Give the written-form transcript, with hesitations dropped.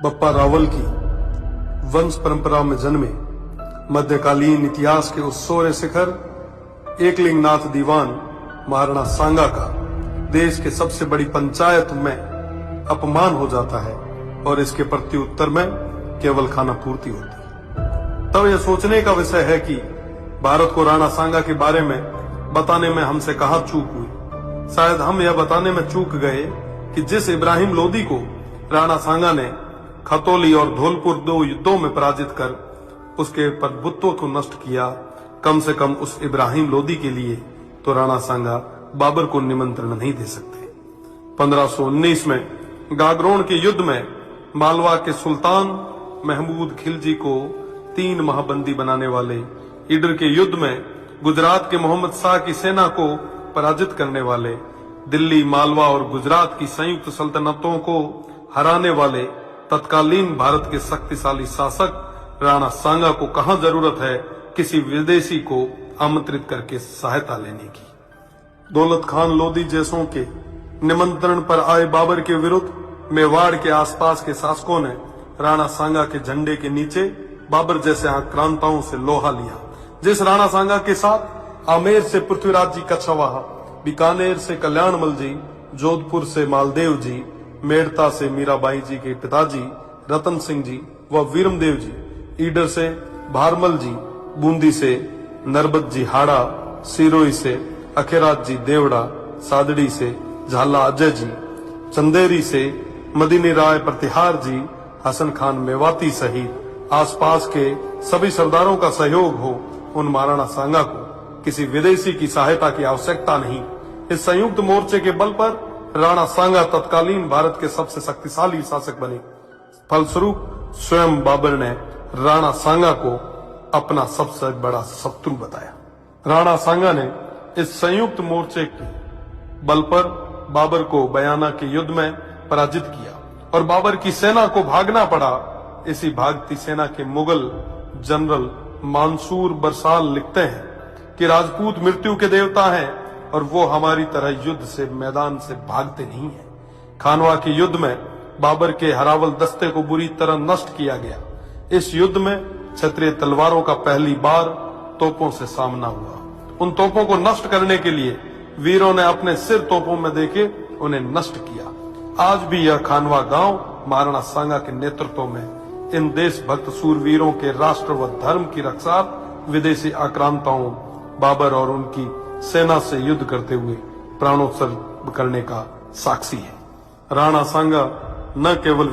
बप्पा रावल की वंश परंपरा में जन्मे मध्यकालीन इतिहास के उस सोरे शिखर एकलिंगनाथ दीवान महाराणा सांगा का देश के सबसे बड़ी पंचायत में अपमान हो जाता है और इसके प्रत्युत्तर में केवल खाना पूर्ति होती है। तब यह सोचने का विषय है कि भारत को राणा सांगा के बारे में बताने में हमसे कहां चूक हुई। शायद हम यह बताने में चूक गए कि जिस इब्राहिम लोदी को राणा सांगा ने खतौली और धौलपुर 2 युद्धों में पराजित कर उसके प्रभुत्व को नष्ट किया, कम से कम उस इब्राहिम लोदी के लिए तो राणा सांगा बाबर को निमंत्रण नहीं दे सकते। 1519 में गागरोन के युद्ध में मालवा के सुल्तान महमूद खिलजी को 3 माह बंदी बनाने वाले, ईडर के युद्ध में गुजरात के मोहम्मद शाह की सेना को पराजित करने वाले, दिल्ली, मालवा और गुजरात की संयुक्त सल्तनतों को हराने वाले तत्कालीन भारत के शक्तिशाली शासक राणा सांगा को कहां जरूरत है किसी विदेशी को आमंत्रित करके सहायता लेने की। दौलत खान लोदी जैसों के निमंत्रण पर आए बाबर के विरुद्ध मेवाड़ के आसपास के शासकों ने राणा सांगा के झंडे के नीचे बाबर जैसे आक्रांताओं से लोहा लिया। जिस राणा सांगा के साथ आमेर से पृथ्वीराज जी कछवाहा, बीकानेर से कल्याणमल जी, जोधपुर से मालदेव जी, मेड़ता से मीराबाई जी के पिताजी रतन सिंह जी व वीरमदेव जी, ईडर से भारमल जी, बूंदी से नरबत जी हाड़ा, सिरोही से अखेराज जी देवड़ा, सादड़ी से झाला अजय जी, चंदेरी से मदीनी राय प्रतिहार जी, हसन खान मेवाती सहित आसपास के सभी सरदारों का सहयोग हो, उन महाराणा सांगा को किसी विदेशी की सहायता की आवश्यकता नहीं। इस संयुक्त मोर्चे के बल पर राणा सांगा तत्कालीन भारत के सबसे शक्तिशाली शासक बने। फलस्वरूप स्वयं बाबर ने राणा सांगा को अपना सबसे बड़ा शत्रु बताया। राणा सांगा ने इस संयुक्त मोर्चे के बल पर बाबर को बयाना के युद्ध में पराजित किया और बाबर की सेना को भागना पड़ा। इसी भागती सेना के मुगल जनरल मंसूर बरसाल लिखते हैं कि राजपूत मृत्यु के देवता हैं और वो हमारी तरह युद्ध से मैदान से भागते नहीं हैं। खानवा के युद्ध में बाबर के हरावल दस्ते को बुरी तरह नष्ट किया गया। इस युद्ध में क्षत्रिय तलवारों का पहली बार तोपों से सामना हुआ। उन तोपों को नष्ट करने के लिए वीरों ने अपने सिर तोपों में देके उन्हें नष्ट किया। आज भी यह खानवा गांव महाराणा सांगा के नेतृत्व में इन देशभक्त सूरवीरों के राष्ट्र व धर्म की रक्षा विदेशी आक्रांताओं बाबर और उनकी सेना से युद्ध करते हुए प्राणोत्सर्ग करने का साक्षी है। राणा सांगा न केवल